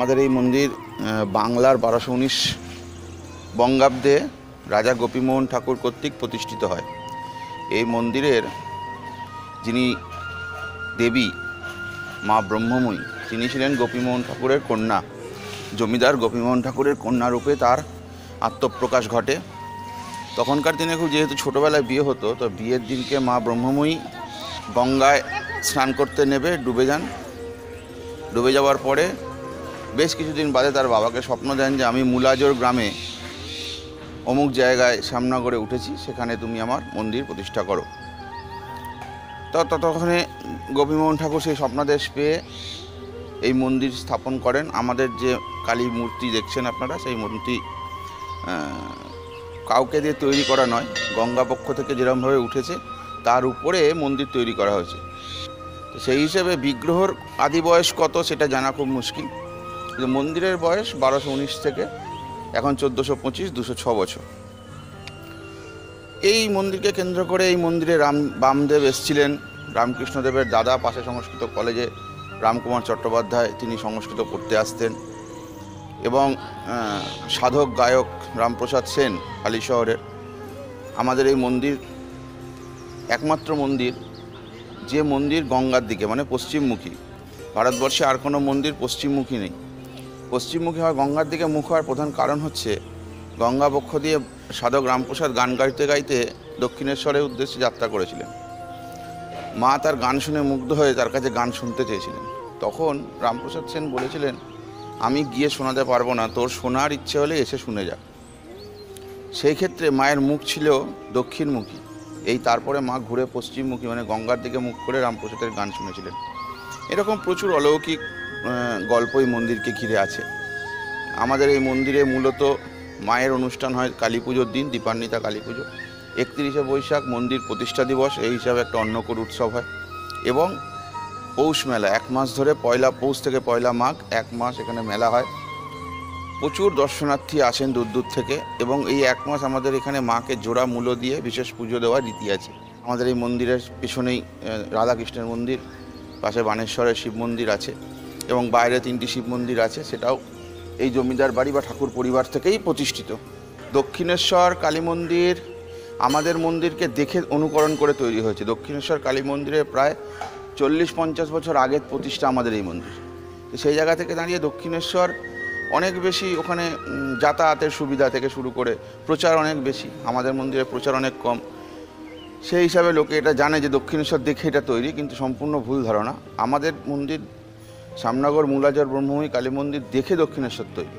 আমাদের এই মন্দির বাংলার 1219 বঙ্গাব্দে রাজা গোপীমোহন ঠাকুর কর্তৃক প্রতিষ্ঠিত হয়। এই মন্দিরের যিনি দেবী মা ব্রহ্মময়ী, তিনি ছিলেন গোপীমোহন ঠাকুরের কন্যা। জমিদার গোপীমোহন ঠাকুরের কন্যা রূপে তার আত্মপ্রকাশ ঘটে। তখনকার দিনে খুব যেহেতু ছোটোবেলায় বিয়ে হতো, তো বিয়ের দিনকে মা ব্রহ্মময়ী গঙ্গায় স্নান করতে নেবে, ডুবে যান। ডুবে যাওয়ার পরে বেশ কিছুদিন বাদে তার বাবাকে স্বপ্ন দেন যে আমি মুলাজোর গ্রামে অমুক জায়গায় শ্যামনগরে উঠেছি, সেখানে তুমি আমার মন্দির প্রতিষ্ঠা করো। ততক্ষণে গোপীমোহন ঠাকুর সেই স্বপ্নাদেশ পেয়ে এই মন্দির স্থাপন করেন। আমাদের যে কালী মূর্তি দেখছেন আপনারা, সেই মূর্তি কাউকে দিয়ে তৈরি করা নয়, গঙ্গা পক্ষ থেকে যেরকমভাবে উঠেছে তার উপরে মন্দির তৈরি করা হয়েছে। তো সেই হিসেবে বিগ্রহর আদি বয়স কত সেটা জানা খুব মুশকিল, কিন্তু মন্দিরের বয়স 1219 থেকে এখন 1425, 206 বছর। এই মন্দিরকে কেন্দ্র করে এই মন্দিরে বামদেব এসেছিলেন, রামকৃষ্ণদেবের দাদা। পাশে সংস্কৃত কলেজে রামকুমার চট্টোপাধ্যায়, তিনি সংস্কৃত পড়তে আসতেন, এবং সাধক গায়ক রামপ্রসাদ সেন কালী শহরের। আমাদের এই মন্দির একমাত্র মন্দির যে মন্দির গঙ্গার দিকে, মানে পশ্চিমমুখী। ভারতবর্ষে আর কোনো মন্দির পশ্চিমমুখী নেই। পশ্চিমমুখী হওয়া, গঙ্গার দিকে মুখ হওয়ার প্রধান কারণ হচ্ছে গঙ্গা পক্ষ দিয়ে সাধক রামপ্রসাদ গান গাইতে গাইতে দক্ষিণেশ্বরের উদ্দেশ্যে যাত্রা করেছিলেন। মা তার গান শুনে মুগ্ধ হয়ে তার কাছে গান শুনতে চেয়েছিলেন। তখন রামপ্রসাদ সেন বলেছিলেন, আমি গিয়ে শোনাতে পারবো না, তোর শোনার ইচ্ছে হলে এসে শুনে যা। সেই ক্ষেত্রে মায়ের মুখ ছিল দক্ষিণমুখী। তারপরে মা ঘুরে পশ্চিমমুখী, মানে গঙ্গার দিকে মুখ করে রামপ্রসাদের গান শুনেছিলেন। এরকম প্রচুর অলৌকিক গল্প এই মন্দিরকে ঘিরে আছে। আমাদের এই মন্দিরে মূলত মায়ের অনুষ্ঠান হয় কালী পুজোর দিন, দীপান্বিতা কালী পুজো। 31শে বৈশাখ মন্দির প্রতিষ্ঠা দিবস, এই হিসাবে একটা অন্নকূট উৎসব হয়। এবং পৌষ মেলা, 1 মাস ধরে, পয়লা পৌষ থেকে পয়লা মাঘ 1 মাস এখানে মেলা হয়। প্রচুর দর্শনার্থী আসেন দূর দূর থেকে, এবং এই 1 মাস আমাদের এখানে মাকে জোড়া মূল্য দিয়ে বিশেষ পুজো দেওয়ার রীতি আছে। আমাদের এই মন্দিরের পেছনেই রাধাকৃষ্ণের মন্দির, পাশে বানেশ্বরের শিব মন্দির আছে, এবং বাইরে 3টি শিব মন্দির আছে। সেটাও এই জমিদার বাড়ি বা ঠাকুর পরিবার থেকেই প্রতিষ্ঠিত। দক্ষিণেশ্বর কালী মন্দির আমাদের মন্দিরকে দেখে অনুকরণ করে তৈরি হয়েছে। দক্ষিণেশ্বর কালী মন্দিরে প্রায় 40-50 বছর আগের প্রতিষ্ঠা আমাদের এই মন্দির। সেই জায়গা থেকে দাঁড়িয়ে দক্ষিণেশ্বর অনেক বেশি, ওখানে যাতায়াতের সুবিধা থেকে শুরু করে প্রচার অনেক বেশি, আমাদের মন্দিরে প্রচার অনেক কম। সেই হিসাবে লোকে এটা জানে যে দক্ষিণেশ্বর দেখে এটা তৈরি, কিন্তু সম্পূর্ণ ভুল ধারণা। আমাদের মন্দির শ্যামনগর মুলাজর ব্রহ্মময়ী কালী মন্দির দেখে দক্ষিণেশ্বর তৈরি।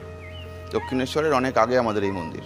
দক্ষিণেশ্বরের অনেক আগে আমাদের এই মন্দির।